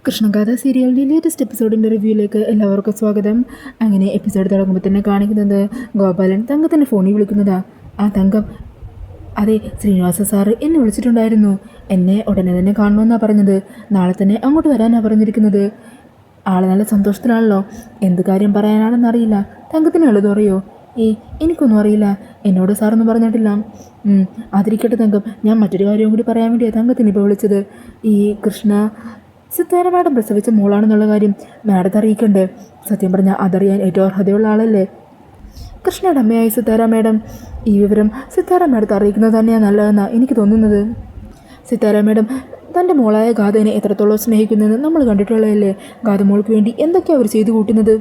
കൃഷ്ണഗാഥ സീരിയലിൻ്റെ ലേറ്റസ്റ്റ് എപ്പിസോഡിൻ്റെ റിവ്യൂയിലേക്ക് എല്ലാവർക്കും സ്വാഗതം. അങ്ങനെ എപ്പിസോഡ് തുടങ്ങുമ്പോൾ തന്നെ കാണിക്കുന്നത് ഗോപാലൻ തങ്കത്തിൻ്റെ ഫോണിൽ വിളിക്കുന്നതാ. ആ തങ്കം, അതെ, ശ്രീനിവാസ സാറ് എന്നെ വിളിച്ചിട്ടുണ്ടായിരുന്നു. എന്നെ ഉടനെ തന്നെ കാണണമെന്നാണ് പറഞ്ഞത്. നാളെ തന്നെ അങ്ങോട്ട് വരാനാണ് പറഞ്ഞിരിക്കുന്നത്. ആൾ നല്ല സന്തോഷത്തിലാണല്ലോ. എന്ത് കാര്യം പറയാനാണെന്നറിയില്ല. തങ്കത്തിന് ഉള്ളത് പറയോ? എനിക്കൊന്നും അറിയില്ല. എന്നോട് സാറൊന്നും പറഞ്ഞിട്ടില്ല. അതിരിക്കട്ടെ തങ്കം, ഞാൻ മറ്റൊരു കാര്യവും കൂടി പറയാൻ വേണ്ടിയാണ് തങ്കത്തിന് ഇപ്പോൾ വിളിച്ചത്. ഈ കൃഷ്ണ സിത്താര മാഡം പ്രസവിച്ച മോളാണെന്നുള്ള കാര്യം മാഡത്തെ അറിയിക്കണ്ടേ? സത്യം പറഞ്ഞാൽ അതറിയാൻ ഏറ്റവും അർഹതയുള്ള ആളല്ലേ കൃഷ്ണയുടെ അമ്മയായ സിത്താര മാഡം. ഈ വിവരം സിത്താര മാഡത്തെ അറിയിക്കുന്നത് തന്നെയാണ് നല്ലതെന്നാണ് എനിക്ക് തോന്നുന്നത്. സിത്താര മാഡം തൻ്റെ മോളായ ഗാഥനെ എത്രത്തോളം സ്നേഹിക്കുന്നതെന്ന് നമ്മൾ കണ്ടിട്ടുള്ളതല്ലേ. ഗാഥ മോൾക്ക് വേണ്ടി എന്തൊക്കെയാണ് അവർ ചെയ്തു കൂട്ടുന്നത്.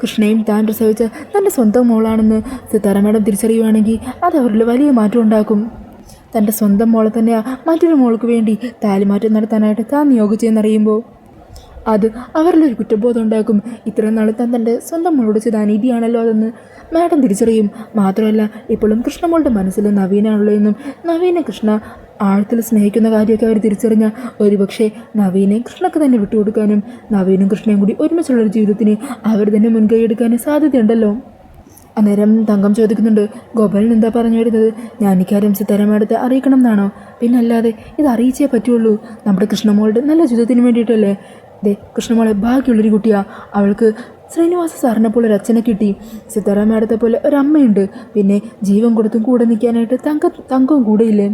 കൃഷ്ണയും താൻ പ്രസവിച്ച തൻ്റെ സ്വന്തം മോളാണെന്ന് സിത്താര മാഡം തിരിച്ചറിയുകയാണെങ്കിൽ അത് അവരിൽ വലിയ മാറ്റം ഉണ്ടാക്കും. തൻ്റെ സ്വന്തം മോളെ തന്നെയാണ് മറ്റൊരു മോൾക്ക് വേണ്ടി താലിമാറ്റം നടത്താനായിട്ട് താൻ നിയോഗിച്ചെന്നറിയുമ്പോൾ അത് അവരിലൊരു കുറ്റബോധം ഉണ്ടാക്കും. ഇത്രയും നാൾ താൻ തൻ്റെ സ്വന്തം മോളോട് ചെയ്ത അനീതിയാണല്ലോ അതെന്ന് മാഡം തിരിച്ചറിയും. മാത്രമല്ല, ഇപ്പോഴും കൃഷ്ണമോളുടെ മനസ്സിൽ നവീനാണല്ലോ എന്നും നവീനെ കൃഷ്ണ ആഴത്തിൽ സ്നേഹിക്കുന്ന കാര്യമൊക്കെ അവർ തിരിച്ചറിഞ്ഞ ഒരുപക്ഷെ നവീനെ കൃഷ്ണക്ക് തന്നെ വിട്ടുകൊടുക്കാനും നവീനും കൃഷ്ണയും കൂടി ഒരുമിച്ചുള്ളൊരു ജീവിതത്തിന് അവർ തന്നെ മുൻകൈ എടുക്കാനും സാധ്യതയുണ്ടല്ലോ. അന്നേരം തങ്കം ചോദിക്കുന്നുണ്ട്, ഗോപാലൻ എന്താ പറഞ്ഞു വരുന്നത്? ഞാൻ ഇക്കാര്യം സിത്താര മാഡത്തെ അറിയിക്കണം എന്നാണോ? പിന്നല്ലാതെ ഇത് അറിയിച്ചേ പറ്റുള്ളൂ. നമ്മുടെ കൃഷ്ണമോളുടെ നല്ല ജീവിതത്തിന് വേണ്ടിയിട്ടല്ലേ. കൃഷ്ണമോളെ ഭാഗ്യമുള്ളൊരു കുട്ടിയാണ്. അവൾക്ക് ശ്രീനിവാസ സാറിനെ പോലെ ഒരു അച്ഛനെ കിട്ടി. സിത്താര മാഡത്തെ പോലെ ഒരമ്മയുണ്ട്. പിന്നെ ജീവൻ കൊടുത്തും കൂടെ നിൽക്കാനായിട്ട് തങ്കവും കൂടെയില്ലേ.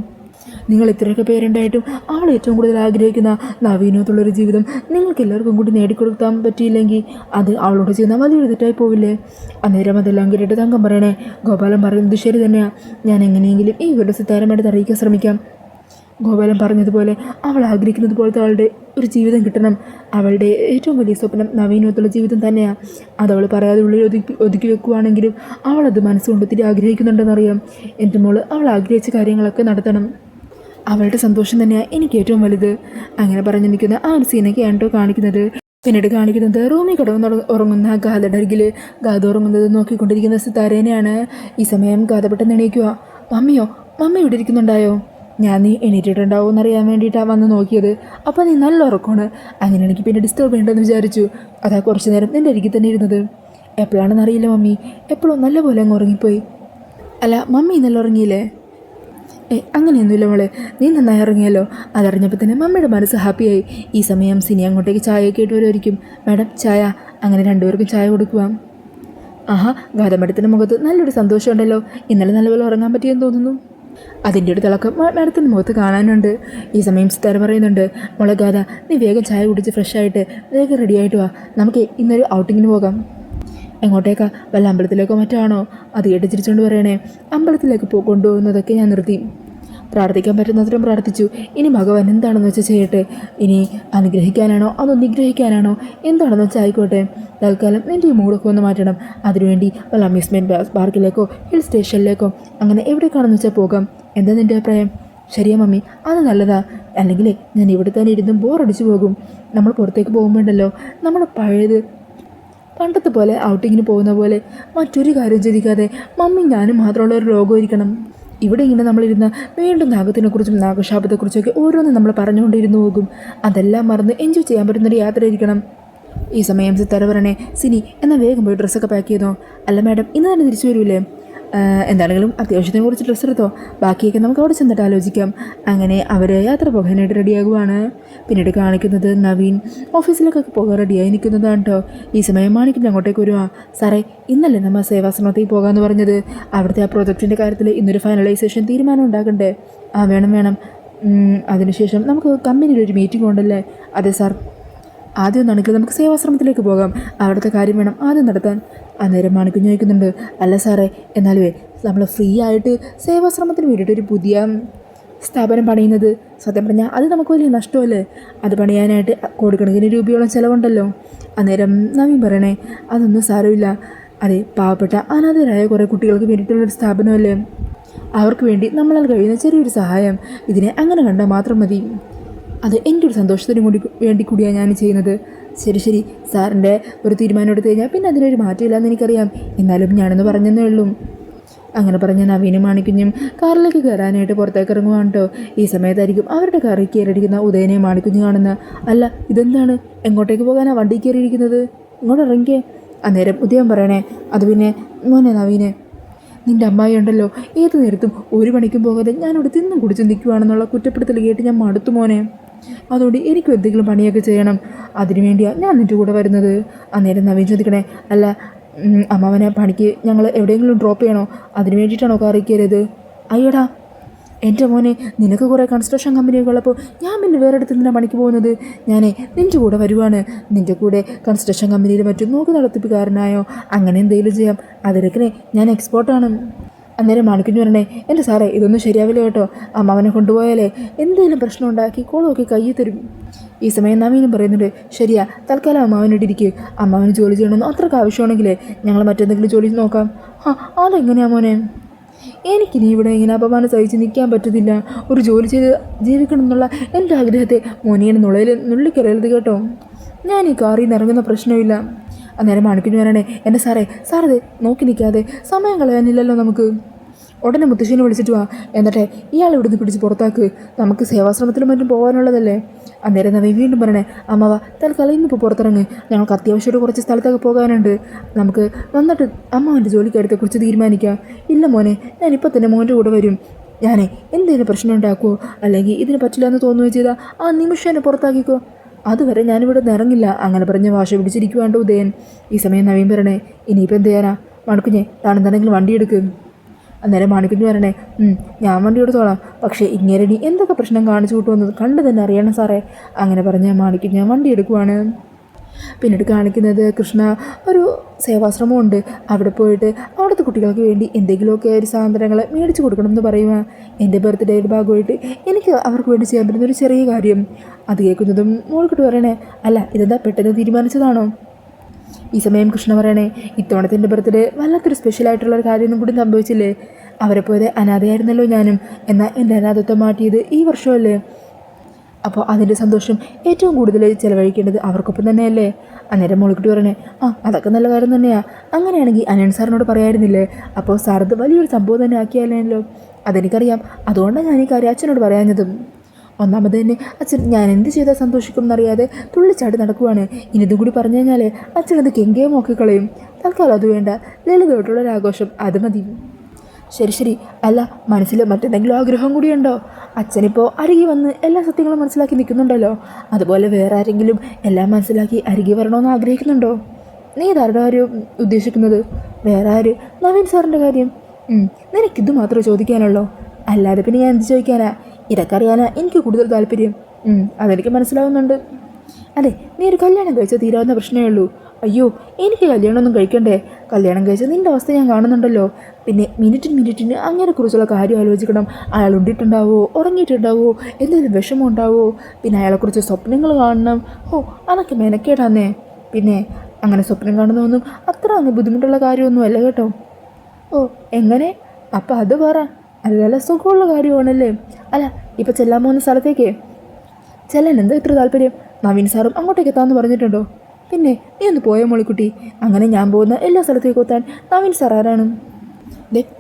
നിങ്ങൾ ഇത്രയൊക്കെ പേരുണ്ടായിട്ടും അവൾ ഏറ്റവും കൂടുതൽ ആഗ്രഹിക്കുന്ന നവീനത്തുള്ളൊരു ജീവിതം നിങ്ങൾക്ക് എല്ലാവർക്കും കൂടി നേടിക്കൊടുക്കാൻ പറ്റിയില്ലെങ്കിൽ അത് അവളോട് ചെയ്യുന്ന വലിയൊരു തെറ്റായി പോവില്ലേ? അന്നേരം അതെല്ലാം കേട്ടിട്ട് തങ്കം പറയണേ, ഗോപാലൻ പറയുന്നത് ശരി തന്നെയാണ്. ഞാൻ എങ്ങനെയെങ്കിലും ഈ വീട് സിത്താരമായിട്ട് അറിയിക്കാൻ ശ്രമിക്കാം. ഗോപാലൻ പറഞ്ഞതുപോലെ അവൾ ആഗ്രഹിക്കുന്നത് പോലത്തെ അവളുടെ ഒരു ജീവിതം കിട്ടണം. അവളുടെ ഏറ്റവും വലിയ സ്വപ്നം നവീനത്തുള്ള ജീവിതം തന്നെയാണ്. അതവൾ പറയാതെ ഉള്ളിൽ ഒതുക്കി വെക്കുവാണെങ്കിലും അവളത് മനസ്സുകൊണ്ട് ഒത്തിരി ആഗ്രഹിക്കുന്നുണ്ടെന്നറിയാം. എൻ്റെ മോള് അവൾ ആഗ്രഹിച്ച കാര്യങ്ങളൊക്കെ നടത്തണം. അവളുടെ സന്തോഷം തന്നെയാണ് എനിക്ക് ഏറ്റവും വലുത്. അങ്ങനെ പറഞ്ഞു നിൽക്കുന്ന ആ ഒരു സീനൊക്കെയാണ് കേട്ടോ കാണിക്കുന്നത്. പിന്നീട് കാണിക്കുന്നത് റൂമിൽ കിടന്ന് ഉറങ്ങുന്ന ഗാഥയുടെ അരികിൽ ഗാഥ ഉറങ്ങുന്നത് നോക്കിക്കൊണ്ടിരിക്കുന്ന സിത്താരേനെയാണ്. ഈ സമയം ഗാഥ പെട്ടെന്ന് എണീക്കുക. മമ്മി ഇവിടെ ഇരിക്കുന്നുണ്ടായോ? ഞാൻ നീ എണീറ്റിട്ടുണ്ടാവും എന്നറിയാൻ വേണ്ടിയിട്ടാണ് വന്ന് നോക്കിയത്. അപ്പോൾ നീ നല്ല ഉറക്കമാണ്. അങ്ങനെയാണെങ്കിൽ പിന്നെ ഡിസ്റ്റർബ് ചെയ്യേണ്ടെന്ന് വിചാരിച്ചു. അതാ കുറച്ച് നേരം നിൻ്റെ അരികിൽ തന്നെ ഇരുന്നത്. എപ്പോഴാണെന്നറിയില്ല മമ്മി, എപ്പോഴും നല്ല പോലെ അങ്ങ് ഉറങ്ങിപ്പോയി. അല്ല, മമ്മി ഇന്നലെ ഉറങ്ങിയില്ലേ? അങ്ങനെയൊന്നുമില്ല മോളെ, നീ നന്നായി ഇറങ്ങിയല്ലോ. അതറിഞ്ഞപ്പോൾ തന്നെ മമ്മിയുടെ മനസ്സ് ഹാപ്പിയായി. ഈ സമയം സിനി അങ്ങോട്ടേക്ക് ചായയൊക്കെ ഇട്ട് വരുമായിരിക്കും. മാഡം ചായ. അങ്ങനെ രണ്ടുപേർക്കും ചായ കൊടുക്കുക. ആഹാ, ഗാഥ മാഡത്തിൻ്റെ മുഖത്ത് നല്ലൊരു സന്തോഷമുണ്ടല്ലോ. ഇന്നലെ നല്ലപോലെ ഉറങ്ങാൻ പറ്റിയെന്ന് തോന്നുന്നു. അതിൻ്റെ ഒരു തിളക്കം മാഡത്തിൻ്റെ മുഖത്ത് കാണാനുണ്ട്. ഈ സമയം സിത്താര പറയുന്നുണ്ട്, മോളെ ഗാഥ, നീ വേഗം ചായ കുടിച്ച് ഫ്രഷായിട്ട് വേഗം റെഡിയായിട്ട് വാ. നമുക്ക് ഇന്നൊരു ഔട്ടിങ്ങിന് പോകാം. എങ്ങോട്ടേക്കാ? വല്ല അമ്പലത്തിലേക്കോ മറ്റാണോ? അത് കേട്ട് ചിരിച്ചുകൊണ്ട് പറയണേ, അമ്പലത്തിലേക്ക് കൊണ്ടുപോകുന്നതൊക്കെ ഞാൻ നിർത്തി. പ്രാർത്ഥിക്കാൻ പറ്റുന്നത്രയും പ്രാർത്ഥിച്ചു. ഇനി ഭഗവാൻ എന്താണെന്ന് വെച്ചാൽ ചെയ്യട്ടെ. ഇനി അനുഗ്രഹിക്കാനാണോ അതോ നിഗ്രഹിക്കാനാണോ എന്താണെന്ന് വെച്ചാൽ ആയിക്കോട്ടെ. തൽക്കാലം നിൻ്റെ ഈ മൂടൊക്കെ ഒന്ന് മാറ്റണം. അതിനുവേണ്ടി വല്ല അമ്യൂസ്മെൻറ്റ് പാർക്കിലേക്കോ ഹിൽ സ്റ്റേഷനിലേക്കോ അങ്ങനെ എവിടേക്കാണെന്ന് വെച്ചാൽ പോകാം. എന്താ നിൻ്റെ അഭിപ്രായം? ശരിയാ മമ്മി, അത് നല്ലതാ. അല്ലെങ്കിൽ ഞാൻ ഇവിടെ തന്നെ ഇരുന്നും ബോറടിച്ചു പോകും. നമ്മൾ പുറത്തേക്ക് പോകുമ്പോണ്ടല്ലോ നമ്മൾ പണ്ടത്തെ പോലെ ഔട്ടിങ്ങിന് പോകുന്ന പോലെ മറ്റൊരു കാര്യം ചിന്തിക്കാതെ മമ്മി ഞാനും മാത്രമുള്ള ഒരു ലോകമായിരിക്കണം. ഇവിടെ ഇങ്ങനെ നമ്മളിരുന്ന് വീണ്ടും നാഗത്തിനെക്കുറിച്ചും നാഗശാപത്തെക്കുറിച്ചൊക്കെ ഓരോന്നും നമ്മൾ പറഞ്ഞുകൊണ്ടിരുന്നു പോകും. അതെല്ലാം മറന്ന് എൻജോയ് ചെയ്യാൻ പറ്റുന്നൊരു യാത്രയായിരിക്കണം. ഈ സമയം സിത്താര പറയണേ, സിനി എന്നാൽ വേഗം പോയി ഡ്രസ്സൊക്കെ പാക്ക് ചെയ്തോ. അല്ല മാഡം, ഇന്ന് തന്നെ തിരിച്ചു വരൂലേ? എന്താണെങ്കിലും അത്യാവശ്യത്തിന് കുറച്ച് ഡ്രസ്സ് എടുത്തോ. ബാക്കിയൊക്കെ നമുക്ക് അവിടെ ചെന്നിട്ട് ആലോചിക്കാം. അങ്ങനെ അവർ യാത്ര പോകാനായിട്ട് റെഡിയാകുവാണ്. പിന്നീട് കാണിക്കുന്നത് നവീൻ ഓഫീസിലേക്കൊക്കെ പോകാൻ റെഡിയായി നിൽക്കുന്നതാണ് കേട്ടോ. ഈ സമയം മാണിക്കിൻ്റെ അങ്ങോട്ടേക്ക് വരുവാ. സാറേ, ഇന്നല്ലേ നമ്മൾ സേവാശ്രമത്തിൽ പോകാമെന്ന് പറഞ്ഞത്? അവിടുത്തെ ആ പ്രോജക്റ്റിൻ്റെ കാര്യത്തിൽ ഇന്നൊരു ഫൈനലൈസേഷൻ തീരുമാനം ഉണ്ടാക്കണ്ടേ? വേണം. അതിനുശേഷം നമുക്ക് കമ്പനിയിലൊരു മീറ്റിംഗ് ഉണ്ടല്ലേ? അതെ സാർ. ആദ്യം ഒന്നാണെങ്കിൽ നമുക്ക് സേവാശ്രമത്തിലേക്ക് പോകാം. അവിടുത്തെ കാര്യം വേണം ആദ്യം നടത്താൻ. അന്നേരം മാണിക്കുഞ്ഞ് ചോദിക്കുന്നുണ്ട്, അല്ല സാറേ, എന്നാലുവേ നമ്മൾ ഫ്രീ ആയിട്ട് സേവാശ്രമത്തിന് വേണ്ടിയിട്ടൊരു പുതിയ സ്ഥാപനം പണിയുന്നത് സത്യം പറഞ്ഞാൽ അത് നമുക്ക് വലിയ നഷ്ടമല്ലേ? അത് പണിയാനായിട്ട് കോടിക്കണക്കിന് രൂപയോളം ചിലവുണ്ടല്ലോ. അന്നേരം നവീൻ പറയണേ, അതൊന്നും സാരമില്ല. അതെ, പാവപ്പെട്ട അനാഥരായ കുറേ കുട്ടികൾക്ക് വേണ്ടിയിട്ടുള്ളൊരു സ്ഥാപനമല്ലേ? അവർക്ക് വേണ്ടി നമ്മളാൽ കഴിയുന്ന ചെറിയൊരു സഹായം. ഇതിനെ അങ്ങനെ കണ്ടാൽ മാത്രം മതി. അത് എൻ്റെ ഒരു സന്തോഷത്തിനും വേണ്ടി കൂടിയാണ് ഞാൻ ചെയ്യുന്നത്. ശരി, സാറിൻ്റെ ഒരു തീരുമാനം എടുത്തു കഴിഞ്ഞാൽ പിന്നെ അതിനൊരു മാറ്റമില്ലാന്ന് എനിക്കറിയാം. എന്നാലും ഞാനൊന്ന് പറഞ്ഞതേ ഉള്ളൂ. അങ്ങനെ പറഞ്ഞ നവീനും മാണിക്കുഞ്ഞും കാറിലേക്ക് കയറാനായിട്ട് പുറത്തേക്ക് ഇറങ്ങുവാണ് കേട്ടോ. ഈ സമയത്തായിരിക്കും അവരുടെ കാറിൽ കയറിയിരിക്കുന്ന ഉദയനെ മാണിക്കുഞ്ഞ് കാണുന്ന. അല്ല, ഇതെന്താണ്? എങ്ങോട്ടേക്ക് പോകാനാ വണ്ടി കയറിയിരിക്കുന്നത്? ഇങ്ങോട്ട് ഇറങ്ങിക്കേ. അന്നേരം ഉദയം പറയണേ, അത് പിന്നെ മോനെ നവീനെ, നിൻ്റെ അമ്മായി ഉണ്ടല്ലോ, ഏത് നേരത്തും ഒരു പണിക്കും പോകാതെ ഞാനിവിടെ തിന്നും കുടിച്ച് നിൽക്കുവാണെന്നുള്ള കുറ്റപ്പെടുത്തൽ കേട്ട് ഞാൻ മടുത്തു മോനെ. അതുകൊണ്ട് എനിക്കും എന്തെങ്കിലും പണിയൊക്കെ ചെയ്യണം. അതിനുവേണ്ടിയാണ് ഞാൻ നിൻ്റെ കൂടെ വരുന്നത്. അന്നേരം നവീൻ ചോദിക്കണേ, അല്ല അമ്മാവനെ പണിക്ക് ഞങ്ങൾ എവിടെയെങ്കിലും ഡ്രോപ്പ് ചെയ്യണോ? അതിന് വേണ്ടിയിട്ടാണോ കാറിൽ കയറിയത്? അയ്യടാ എൻ്റെ മോനെ, നിനക്ക് കുറേ കൺസ്ട്രക്ഷൻ കമ്പനിയൊക്കെ ഉള്ളപ്പോൾ ഞാൻ പിന്നെ വേറെ അടുത്ത് നിന്നാണ് പണിക്ക് പോകുന്നത്. ഞാനേ നിൻ്റെ കൂടെ വരുവാണ്. നിൻ്റെ കൂടെ കൺസ്ട്രക്ഷൻ കമ്പനിയിൽ മറ്റും നോക്കി നടത്തിപ്പുകാരനായോ അങ്ങനെ എന്തെങ്കിലും ചെയ്യാം. അതിരക്കിനെ ഞാൻ എക്സ്പോർട്ടാണ്. അന്നേരം മാണിക്കുഞ്ഞ് പറഞ്ഞേ, എൻ്റെ സാറേ ഇതൊന്നും ശരിയാവില്ല കേട്ടോ. അമ്മാവനെ കൊണ്ടുപോയാലേ എന്തെങ്കിലും പ്രശ്നം ഉണ്ടാക്കി കോളമൊക്കെ കയ്യിൽ തരും. ഈ സമയം നവീനും പറയുന്നുണ്ട്, ശരിയാ, തൽക്കാലം അമ്മാവനിട്ടിരിക്കുക. അമ്മാവന് ജോലി ചെയ്യണമെന്ന് അത്രയ്ക്ക് ആവശ്യമാണെങ്കിലേ ഞങ്ങൾ മറ്റെന്തെങ്കിലും ജോലി നോക്കാം. അതെങ്ങനെയാ മോനെ? എനിക്കിനി ഇവിടെ ഇങ്ങനെ അപമാനം സഹിച്ച് നിൽക്കാൻ പറ്റത്തില്ല. ഒരു ജോലി ചെയ്ത് ജീവിക്കണം എന്നുള്ള എൻ്റെ ആഗ്രഹത്തെ മോനിയൻ നുള്ളിക്കറിയരുത് കേട്ടോ. ഞാൻ ഈ കാറിൽ നിന്ന് ഇറങ്ങുന്ന പ്രശ്നമില്ല. അന്നേരം മാണിക്കുഞ്ഞ് പറയണേ, എൻ്റെ സാറേ നോക്കി നിൽക്കാതെ സമയം കളയാനില്ലല്ലോ നമുക്ക്. ഉടനെ മുത്തശ്ശീനെ വിളിച്ചിട്ട് വാ. എന്നിട്ടേ ഇയാൾ ഇവിടുന്ന് പിടിച്ച് പുറത്താക്ക്. നമുക്ക് സേവാശ്രമത്തിലും മറ്റും പോകാനുള്ളതല്ലേ. അന്നേരം നവീൻ വീണ്ടും പറയണേ, അമ്മവ തൽക്കാലം ഇന്നിപ്പോൾ പുറത്തിറങ്ങ്. ഞങ്ങൾക്ക് അത്യാവശ്യമായിട്ട് കുറച്ച് സ്ഥലത്തൊക്കെ പോകാനുണ്ട്. നമുക്ക് വന്നിട്ട് അമ്മാവൻ്റെ ജോലിക്കാര്യത്തെക്കുറിച്ച് തീരുമാനിക്കാം. ഇല്ല മോനെ, ഞാനിപ്പോൾ തന്നെ മോൻ്റെ കൂടെ വരും. ഞാനേ എന്തെങ്കിലും പ്രശ്നം ഉണ്ടാക്കുമോ അല്ലെങ്കിൽ ഇതിന് പറ്റില്ല എന്ന് തോന്നുകയോ ചെയ്താൽ ആ നിമിഷം എന്നെ പുറത്താക്കിക്കോ. അതുവരെ ഞാനിവിടെ നിന്ന് ഇറങ്ങില്ല. അങ്ങനെ പറഞ്ഞ് വാശ പിടിച്ചിരിക്കുവാണ്ട് ഉദയൻ. ഈ സമയം നവീൻ പറയണേ, ഇനിയിപ്പോൾ എന്ത് ചെയ്യാനാ മണക്കുഞ്ഞെ, താണെന്താണെങ്കിലും വണ്ടി എടുക്കും. അന്നേരം മാണിക്കുഞ്ഞ് പറയണേ, ഞാൻ വണ്ടി എടുത്തോളാം. പക്ഷേ ഇങ്ങേരണി എന്തൊക്കെ പ്രശ്നം കാണിച്ചു കൂട്ടുമെന്നത് കണ്ടു തന്നെ അറിയണം സാറേ. അങ്ങനെ പറഞ്ഞ മാണിക്കുഞ്ഞ് വണ്ടി എടുക്കുവാണ്. പിന്നീട് കാണിക്കുന്നത് കൃഷ്ണ ഒരു സേവാശ്രമമുണ്ട്. അവിടെ പോയിട്ട് അവിടുത്തെ കുട്ടികൾക്ക് വേണ്ടി എന്തെങ്കിലുമൊക്കെ ഒരു സാധനങ്ങൾ മേടിച്ചു കൊടുക്കണമെന്ന് പറയുക. എൻ്റെ ബർത്ത്ഡേയുടെ ഭാഗമായിട്ട് എനിക്ക് അവർക്ക് വേണ്ടി ചെയ്യാൻ പറ്റുന്ന ഒരു ചെറിയ കാര്യം. അത് കേൾക്കുന്നതും മോൾക്കിട്ട് പറയണേ, അല്ല ഇതെന്താ പെട്ടെന്ന് തീരുമാനിച്ചതാണോ? ഈ സമയം കൃഷ്ണ പറയണേ, ഇത്തവണത്തെ എൻ്റെ ബർത്ത്ഡേ വല്ലാത്തൊരു സ്പെഷ്യലായിട്ടുള്ളൊരു കാര്യമൊന്നും കൂടി സംഭവിച്ചില്ലേ. അവരെ പോലെ അനാഥയായിരുന്നല്ലോ ഞാനും. എന്നാൽ എൻ്റെ അനാഥത്വം മാറ്റിയത് ഈ വർഷമല്ലേ. അപ്പോൾ അതിൻ്റെ സന്തോഷം ഏറ്റവും കൂടുതൽ ചിലവഴിക്കേണ്ടത് അവർക്കൊപ്പം തന്നെയല്ലേ. അന്നേരം മോളിക്കിട്ട് പറയണേ, അതൊക്കെ നല്ല കാര്യം തന്നെയാണ്. അങ്ങനെയാണെങ്കിൽ അനൻ സാറിനോട് പറയായിരുന്നില്ലേ? അപ്പോൾ സാറത് വലിയൊരു സംഭവം തന്നെ ആക്കിയാലോ. അതെനിക്കറിയാം. അതുകൊണ്ടാണ് ഞാൻ ഈ കാര്യം അച്ഛനോട് പറയാഞ്ഞതും. ഒന്നാമത് തന്നെ അച്ഛൻ ഞാൻ എന്ത് ചെയ്താൽ സന്തോഷിക്കും എന്നറിയാതെ തുള്ളിച്ചാടി നടക്കുവാണ്. ഇനിതും കൂടി പറഞ്ഞു കഴിഞ്ഞാൽ അച്ഛനത് കെങ്കയെ നോക്കിക്കളയും. തൽക്കാലം അത് വേണ്ട, ലളിതമായിട്ടുള്ളൊരാഘോഷം അത് മതി. ശരി, അല്ല മനസ്സിൽ മറ്റെന്തെങ്കിലും ആഗ്രഹം കൂടിയുണ്ടോ? അച്ഛനിപ്പോൾ അരികെ വന്ന് എല്ലാ സത്യങ്ങളും മനസ്സിലാക്കി നിൽക്കുന്നുണ്ടല്ലോ. അതുപോലെ വേറെ ആരെങ്കിലും എല്ലാം മനസ്സിലാക്കി അരികെ വരണമെന്ന് ആഗ്രഹിക്കുന്നുണ്ടോ? നീ ഇതാരുടെ കാര്യം ഉദ്ദേശിക്കുന്നത്? വേറെ ആര്? നവീൻ സാറിൻ്റെ കാര്യം. നിനക്കിത് മാത്രമേ ചോദിക്കാനുള്ളൂ. അല്ലാതെ പിന്നെ ഞാൻ എന്ത് ചോദിക്കാനാ? ഇതൊക്കെ അറിയാനാ എനിക്ക് കൂടുതൽ താല്പര്യം. അതെനിക്ക് മനസ്സിലാവുന്നുണ്ട്. അതെ, നീ ഒരു കല്യാണം കഴിച്ചാൽ തീരാവുന്ന പ്രശ്നമേ ഉള്ളൂ. അയ്യോ, എനിക്ക് കല്യാണമൊന്നും കഴിക്കണ്ടേ? കല്യാണം കഴിച്ചാൽ നിൻ്റെ അവസ്ഥ ഞാൻ കാണുന്നുണ്ടല്ലോ. പിന്നെ മിനിറ്റിന് അങ്ങനെക്കുറിച്ചുള്ള കാര്യം ആലോചിക്കണം. അയാൾ ഉണ്ടിട്ടുണ്ടാവോ, ഉറങ്ങിയിട്ടുണ്ടാവോ, എന്തെങ്കിലും വിഷമം ഉണ്ടാവോ, പിന്നെ അയാളെക്കുറിച്ച് സ്വപ്നങ്ങൾ കാണണം. അതൊക്കെ മെനക്കേടാന്നേ. പിന്നെ അങ്ങനെ സ്വപ്നം കാണുന്നതൊന്നും അത്ര അങ്ങ് ബുദ്ധിമുട്ടുള്ള കാര്യമൊന്നുമല്ല കേട്ടോ. എങ്ങനെ? അപ്പം അത് പറ. അത് നല്ല സുഖമുള്ള കാര്യമാണല്ലേ. അല്ല, ഇപ്പം ചെല്ലാൻ പോകുന്ന സ്ഥലത്തേക്ക് ചെല്ലാൻ എന്താ ഇത്ര താല്പര്യം? നവീൻ സാറും അങ്ങോട്ടേക്ക് എത്താമെന്ന് പറഞ്ഞിട്ടുണ്ടോ? പിന്നെ നീ ഒന്ന് പോയ മോളിക്കുട്ടി. അങ്ങനെ ഞാൻ പോകുന്ന എല്ലാ സ്ഥലത്തേക്കും എത്താൻ നവീൻ സാർ ആരാണ്?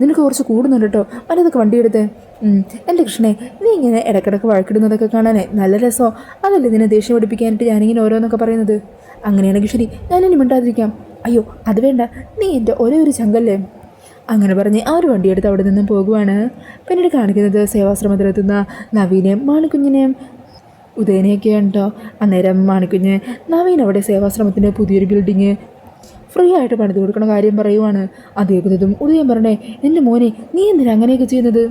നിനക്ക് കുറച്ച് കൂടുന്നുണ്ട് കേട്ടോ. അതൊക്കെ വണ്ടിയെടുത്ത്. എൻ്റെ കൃഷ്ണേ, നീ ഇങ്ങനെ ഇടയ്ക്കിടയ്ക്ക് വഴക്കിടുന്നതൊക്കെ കാണാനേ നല്ല രസമോ? അതല്ലേ നിന്നെ ദേഷ്യം പഠിപ്പിക്കാനായിട്ട് ഞാനിങ്ങനെ ഓരോന്നൊക്കെ പറയുന്നത്. അങ്ങനെയാണെങ്കിൽ ശരി, ഞാനിനി മിണ്ടാതിരിക്കാം. അയ്യോ അത് വേണ്ട, നീ എൻ്റെ ഒരേ ഒരു ചങ്കല്ലേ. അങ്ങനെ പറഞ്ഞ് ആ ഒരു വണ്ടിയെടുത്ത് അവിടെ നിന്നും പോകുവാണ്. പിന്നീട് കാണിക്കുന്നത് സേവാശ്രമത്തിലെത്തുന്ന നവീനെയും മാണിക്കുഞ്ഞിനെയും ഉദയനെയൊക്കെയാണ് കേട്ടോ. അന്നേരം മാണിക്കുഞ്ഞ് നവീൻ അവിടെ സേവാശ്രമത്തിൻ്റെ പുതിയൊരു ബിൽഡിങ് ഫ്രീ ആയിട്ട് പണിത് കൊടുക്കണ കാര്യം പറയുവാണ്. അത് കേൾക്കുന്നതും ഉദയൻ പറഞ്ഞേ, എൻ്റെ മോനെ നീ എന്തിനാ അങ്ങനെയൊക്കെ ചെയ്യുന്നത്?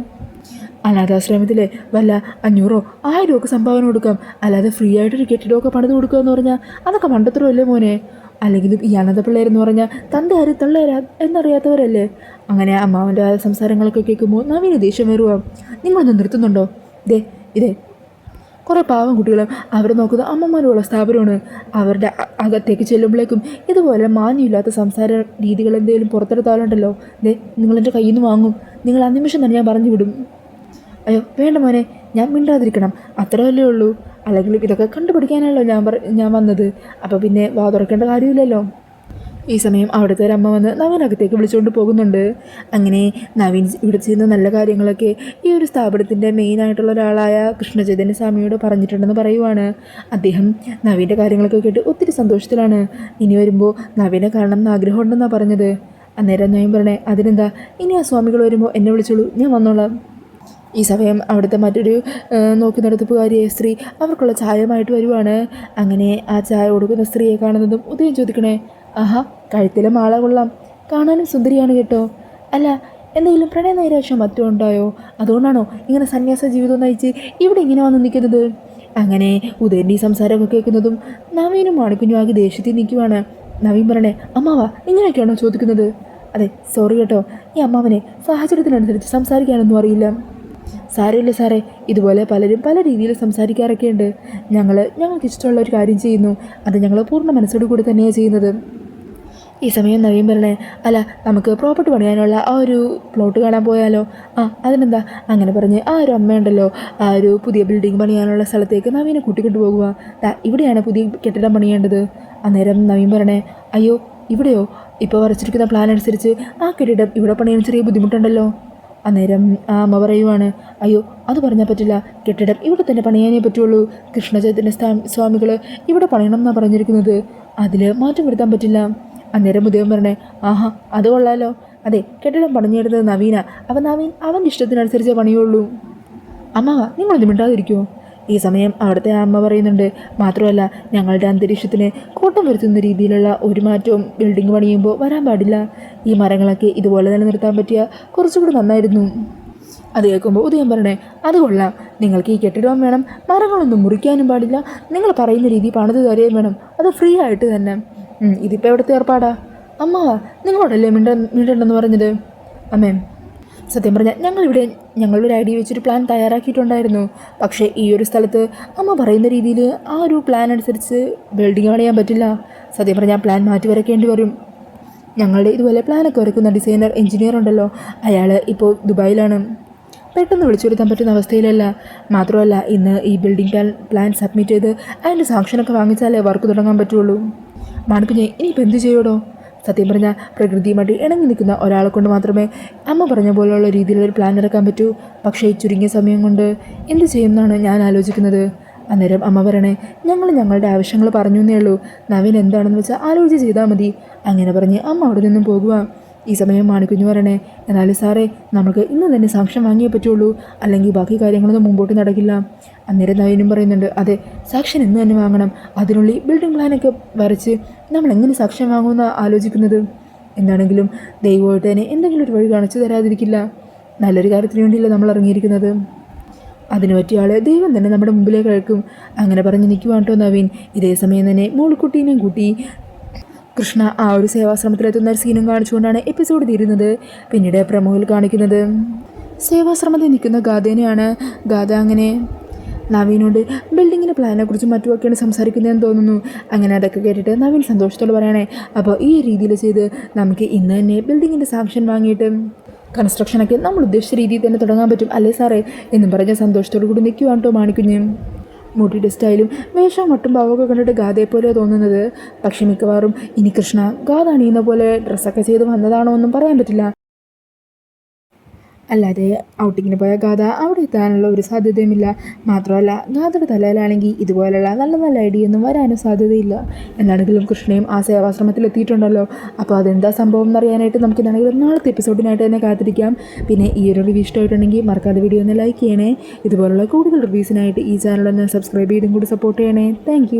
അനാഥാശ്രമത്തിലെ വല്ല 500 1000 ഒക്കെ സംഭാവന കൊടുക്കാം. അല്ലാതെ ഫ്രീ ആയിട്ടൊരു കെട്ടിടമൊക്കെ പണിത് കൊടുക്കുക എന്ന് പറഞ്ഞാൽ അതൊക്കെ മണ്ടത്തരമല്ലേ മോനെ? അല്ലെങ്കിലും ഈ അനാഥ പിള്ളേരെന്ന് പറഞ്ഞാൽ തൻ്റെ ആര് തള്ളേരാ എന്നറിയാത്തവരല്ലേ. അങ്ങനെ അമ്മാവൻ്റെ സംസാരങ്ങളൊക്കെ കേൾക്കുമ്പോൾ നവീന് ദേഷ്യം വരുവാ. നിങ്ങളൊന്ന് നിർത്തുന്നുണ്ടോ? ഇതേ കുറേ പാവം കുട്ടികളും അവരെ നോക്കുന്ന അമ്മമാരുള്ള സ്ഥാപനമാണ്. അവരുടെ അകത്തേക്ക് ചെല്ലുമ്പോഴേക്കും ഇതുപോലെ മാന്യമില്ലാത്ത സംസാര രീതികൾ എന്തെങ്കിലും പുറത്തെടുത്താലുണ്ടല്ലോ, നിങ്ങളെൻ്റെ കയ്യിൽ നിന്ന് വാങ്ങും. നിങ്ങൾ ആ നിമിഷം തന്നെ ഞാൻ പറഞ്ഞു വിടും. അയ്യോ വേണ്ട മോനെ, ഞാൻ മിണ്ടാതിരിക്കണം, അത്രയല്ലേ ഉള്ളൂ. അല്ലെങ്കിൽ ഇതൊക്കെ കണ്ടുപിടിക്കാനല്ലോ ഞാൻ വന്നത്. അപ്പോൾ പിന്നെ വാ തുറക്കേണ്ട കാര്യമില്ലല്ലോ. ഈ സമയം അവിടുത്തെ ഒരു അമ്മ വന്ന് നവീനകത്തേക്ക് വിളിച്ചുകൊണ്ട് പോകുന്നുണ്ട്. അങ്ങനെ നവീൻ ഇവിടെ ചെയ്യുന്ന നല്ല കാര്യങ്ങളൊക്കെ ഈ ഒരു സ്ഥാപനത്തിൻ്റെ മെയിനായിട്ടുള്ള ഒരാളായ കൃഷ്ണചൈതന്യ സ്വാമിയോട് പറഞ്ഞിട്ടുണ്ടെന്ന് പറയുവാണ്. അദ്ദേഹം നവീൻ്റെ കാര്യങ്ങളൊക്കെ കേട്ട് ഒത്തിരി സന്തോഷത്തിലാണ്. ഇനി വരുമ്പോൾ നവീനെ കാണണം എന്ന് ആഗ്രഹമുണ്ടെന്നാണ് പറഞ്ഞത്. അന്നേരം നവീൻ പറഞ്ഞേ, അതിനെന്താ, ഇനി ആ സ്വാമികൾ വരുമ്പോൾ എന്നെ വിളിച്ചോളൂ, ഞാൻ വന്നോളാം. ഈ സമയം അവിടുത്തെ മറ്റൊരു നോക്കി നടത്തിപ്പുകാരിയായ സ്ത്രീ അവർക്കുള്ള ചായയുമായിട്ട് വരുവാണ്. അങ്ങനെ ആ ചായ കൊടുക്കുന്ന സ്ത്രീയെ കാണുന്നതും ഉദയം ചോദിക്കണേ, ആഹാ, കഴുത്തിലെ മാല കൊള്ളാം, കാണാനും സുന്ദരിയാണ് കേട്ടോ. അല്ല, എന്തെങ്കിലും പ്രണയ നൈരാശ്യം മറ്റും ഉണ്ടായോ? അതുകൊണ്ടാണോ ഇങ്ങനെ സന്യാസ ജീവിതം നയിച്ച് ഇവിടെ ഇങ്ങനെ വന്ന് നിൽക്കുന്നത്? അങ്ങനെ ഉദയൻ്റെ ഈ സംസാരമൊക്കെ കേൾക്കുന്നതും നവീനും മാണിക്കുഞ്ഞുമാകി ദേഷ്യത്തിൽ നിൽക്കുവാണ്. നവീൻ പറഞ്ഞേ, അമ്മാവാ ഇങ്ങനെയൊക്കെയാണോ ചോദിക്കുന്നത്? അതെ, സോറി കേട്ടോ, ഈ അമ്മാവനെ സാഹചര്യത്തിനനുസരിച്ച് സംസാരിക്കാനൊന്നും അറിയില്ല. സാരമില്ല സാറേ, ഇതുപോലെ പലരും പല രീതിയിൽ സംസാരിക്കാറൊക്കെ ഉണ്ട്. ഞങ്ങൾക്ക് ഇഷ്ടമുള്ള ഒരു കാര്യം ചെയ്യുന്നു, അത് ഞങ്ങൾ പൂർണ്ണ മനസ്സോടു കൂടി തന്നെയാണ് ചെയ്യുന്നത്. ഈ സമയം നവീൻ പറഞ്ഞേ, അല്ല, നമുക്ക് പ്രോപ്പർട്ടി പണിയാനുള്ള ആ ഒരു പ്ലോട്ട് കാണാൻ പോയാലോ? അതിനെന്താ? അങ്ങനെ പറഞ്ഞ് ആ ഒരു അമ്മയുണ്ടല്ലോ, ആ ഒരു പുതിയ ബിൽഡിംഗ് പണിയാനുള്ള സ്ഥലത്തേക്ക് നവീനെ കൂട്ടിക്കൊണ്ടു പോകുക. ഇവിടെയാണ് പുതിയ കെട്ടിടം പണിയേണ്ടത്. അന്നേരം നവീൻ പറഞ്ഞേ, അയ്യോ, ഇവിടെയോ? ഇപ്പോൾ വരച്ചിരിക്കുന്ന പ്ലാൻ അനുസരിച്ച് ആ കെട്ടിടം ഇവിടെ പണിയാൻ ചെറിയ ബുദ്ധിമുട്ടുണ്ടല്ലോ. അന്നേരം ആ അമ്മ പറയുവാണ്, അയ്യോ, അത് പറഞ്ഞാൽ പറ്റില്ല, കെട്ടിടം ഇവിടെ തന്നെ പണിയാനേ പറ്റുള്ളൂ. കൃഷ്ണചൈതന്യ സ്വാമികൾ ഇവിടെ പണിയണം എന്നാണ് പറഞ്ഞിരിക്കുന്നത്, അതിൽ മാറ്റം വരുത്താൻ പറ്റില്ല. അന്നേരം ഉദയം പറഞ്ഞേ, ആഹാ, അത് കൊള്ളാലോ. അതെ, കെട്ടിടം പണിഞ്ഞെടുത്തത് നവീന. അപ്പം നവീൻ അവൻ്റെ ഇഷ്ടത്തിനനുസരിച്ചേ പണിയുള്ളൂ. അമ്മാവാ, നിങ്ങളൊന്നും മിണ്ടാതിരിക്കുമോ? ഈ സമയം അവിടുത്തെ അമ്മ പറയുന്നുണ്ട്, മാത്രമല്ല ഞങ്ങളുടെ അന്തരീക്ഷത്തിന് കോട്ടം വരുത്തുന്ന രീതിയിലുള്ള ഒരു മാറ്റവും ബിൽഡിംഗ് പണിയുമ്പോൾ വരാൻ പാടില്ല. ഈ മരങ്ങളൊക്കെ ഇതുപോലെ നിലനിർത്താൻ പറ്റിയ കുറച്ചുകൂടി നന്നായിരുന്നു. അത് കേൾക്കുമ്പോൾ ഉദയം പറഞ്ഞേ, അത് കൊള്ളാം, നിങ്ങൾക്ക് ഈ കെട്ടിടവും വേണം, മരങ്ങളൊന്നും മുറിക്കാനും പാടില്ല, നിങ്ങൾ പറയുന്ന രീതി പണിത് തരുകയും വേണം, അത് ഫ്രീ ആയിട്ട് തന്നെ. ഇതിപ്പോൾ എവിടുത്തെ ഏർപ്പാടാ? അമ്മാവാ, നിങ്ങളോടല്ലേ മിണ്ടണ്ടെന്ന് പറഞ്ഞത്? അമ്മേ, സത്യം പറഞ്ഞാൽ ഞങ്ങളുടെ ഒരു ഐഡിയ വെച്ചൊരു പ്ലാൻ തയ്യാറാക്കിയിട്ടുണ്ടായിരുന്നു. പക്ഷേ ഈ ഒരു സ്ഥലത്ത് അമ്മ പറയുന്ന രീതിയിൽ ആ ഒരു പ്ലാൻ അനുസരിച്ച് ബിൽഡിംഗ് പണിയാൻ പറ്റില്ല. സത്യം പറഞ്ഞാൽ പ്ലാൻ മാറ്റി വരയ്ക്കേണ്ടി വരും. ഞങ്ങളുടെ ഇതുപോലെ പ്ലാനൊക്കെ വരയ്ക്കുന്ന ഡിസൈനർ എഞ്ചിനീയർ ഉണ്ടല്ലോ, അയാൾ ഇപ്പോൾ ദുബായിലാണ്. പെട്ടെന്ന് വിളിച്ചു കൊടുക്കാൻ പറ്റുന്ന അവസ്ഥയിലല്ല. മാത്രമല്ല ഇന്ന് ഈ ബിൽഡിംഗ് പ്ലാൻ സബ്മിറ്റ് ചെയ്ത് അതിൻ്റെ സാങ്ഷനൊക്കെ വാങ്ങിച്ചാലേ വർക്ക് തുടങ്ങാൻ പറ്റുള്ളൂ. മാണിക്കുഞ്ഞെ, ഇനിയിപ്പോൾ എന്ത് ചെയ്യോടോ? സത്യം പറഞ്ഞാൽ പ്രകൃതിയുമായിട്ട് ഇണങ്ങി നിൽക്കുന്ന ഒരാളെ കൊണ്ട് മാത്രമേ അമ്മ പറഞ്ഞ പോലെയുള്ള രീതിയിലൊരു പ്ലാൻ ഇറക്കാൻ പറ്റൂ. പക്ഷേ ചുരുങ്ങിയ സമയം കൊണ്ട് എന്ത് ചെയ്യുമെന്നാണ് ഞാൻ ആലോചിക്കുന്നത്. അന്നേരം അമ്മ പറയണേ, ഞങ്ങളുടെ ആവശ്യങ്ങൾ പറഞ്ഞു എന്നേ ഉള്ളൂ, നവീൻ എന്താണെന്ന് വെച്ചാൽ ആലോചിച്ച് ചെയ്താൽ മതി. അങ്ങനെ പറഞ്ഞ് അമ്മ അവിടെ നിന്നും പോകുക. ഈ സമയം മാണിക്കുഞ്ഞു പറയണേ, എന്നാലും സാറേ, നമുക്ക് ഇന്ന് തന്നെ സാക്ഷ്യം വാങ്ങിയേ പറ്റുള്ളൂ, അല്ലെങ്കിൽ ബാക്കി കാര്യങ്ങളൊന്നും മുമ്പോട്ട് നടക്കില്ല. അന്നേരം നവീനും പറയുന്നുണ്ട്, അതെ, സാക്ഷ്യം ഇന്ന് തന്നെ വാങ്ങണം. അതിനുള്ളിൽ ബിൽഡിംഗ് പ്ലാനൊക്കെ വരച്ച് നമ്മൾ എങ്ങനെ സാക്ഷ്യം വാങ്ങുമെന്ന് ആലോചിക്കുന്നത്. എന്താണെങ്കിലും ദൈവമായിട്ട് തന്നെ എന്തെങ്കിലും ഒരു വഴി കാണിച്ചു തരാതിരിക്കില്ല. നല്ലൊരു കാര്യത്തിന് വേണ്ടിയില്ല നമ്മൾ ഇറങ്ങിയിരിക്കുന്നത്. അതിന് പറ്റിയ ആൾ ദൈവം തന്നെ നമ്മുടെ മുമ്പിലേക്ക് അയക്കും. അങ്ങനെ പറഞ്ഞ് നിൽക്കുവാണ് കേട്ടോ നവീൻ. ഇതേ സമയം തന്നെ മോൾക്കുട്ടീനെയും കൂട്ടി കൃഷ്ണ ആ ഒരു സേവാശ്രമത്തിലെത്തുന്ന ഒരു സീനും കാണിച്ചുകൊണ്ടാണ് എപ്പിസോഡ് തീരുന്നത്. പിന്നീട് പ്രമോയിൽ കാണിക്കുന്നത് സേവാശ്രമത്തിൽ നിൽക്കുന്ന ഗാഥേനെയാണ്. ഗാഥ അങ്ങനെ നവീനോട് ബിൽഡിങ്ങിൻ്റെ പ്ലാനെക്കുറിച്ചും മറ്റുമൊക്കെയാണ് സംസാരിക്കുന്നതെന്ന് തോന്നുന്നു. അങ്ങനെ അതൊക്കെ കേട്ടിട്ട് നവീൻ സന്തോഷത്തോട് പറയണേ, അപ്പോൾ ഈ രീതിയിൽ ചെയ്ത് നമുക്ക് ഇന്ന് തന്നെ ബിൽഡിങ്ങിൻ്റെ സാങ്ഷൻ വാങ്ങിയിട്ട് കൺസ്ട്രക്ഷനൊക്കെ നമ്മൾ ഉദ്ദേശിച്ച രീതിയിൽ തന്നെ തുടങ്ങാൻ പറ്റും അല്ലേ സാറേ എന്നും പറഞ്ഞ സന്തോഷത്തോടു കൂടി നിൽക്കുവാണ് കേട്ടോ മാണിക്കുഞ്ഞ്. മുടിയുടെ സ്റ്റൈലും വേഷം മട്ടും ഭാവമൊക്കെ കണ്ടിട്ട് ഗാഥയെപ്പോലെ തോന്നുന്നത്. പക്ഷെ മിക്കവാറും ഇനി കൃഷ്ണ ഗാഥ അണിയുന്ന പോലെ ഡ്രസ്സൊക്കെ ചെയ്ത് വന്നതാണോ ഒന്നും പറയാൻ പറ്റില്ല. അല്ലാതെ ഔട്ടിങ്ങിന് പോയ ഗാഥ അവിടെ എത്താനുള്ള ഒരു സാധ്യതയുമില്ല. മാത്രമല്ല ഗാഥയുടെ തലയിലാണെങ്കിൽ ഇതുപോലുള്ള നല്ല നല്ല ഐഡിയൊന്നും വരാനും സാധ്യതയില്ല. എന്താണെങ്കിലും കൃഷ്ണയും ആ സേവാശ്രമത്തിൽ എത്തിയിട്ടുണ്ടല്ലോ. അപ്പോൾ അതെന്താ സംഭവം എന്നറിയാനായിട്ട് നമുക്ക് എന്താണെങ്കിലും നാളത്തെ എപ്പിസോഡിനായിട്ട് തന്നെ കാത്തിരിക്കാം. പിന്നെ ഈ ഒരു റിവ്യൂ ഇഷ്ടമായിട്ടുണ്ടെങ്കിൽ മറക്കാതെ വീഡിയോ ഒന്ന് ലൈക്ക് ചെയ്യണേ. ഇതുപോലുള്ള കൂടുതൽ റിവ്യൂസിനായിട്ട് ഈ ചാനൽ ഒന്ന് സബ്സ്ക്രൈബ് ചെയ്തും കൂടി സപ്പോർട്ട് ചെയ്യണേ. താങ്ക്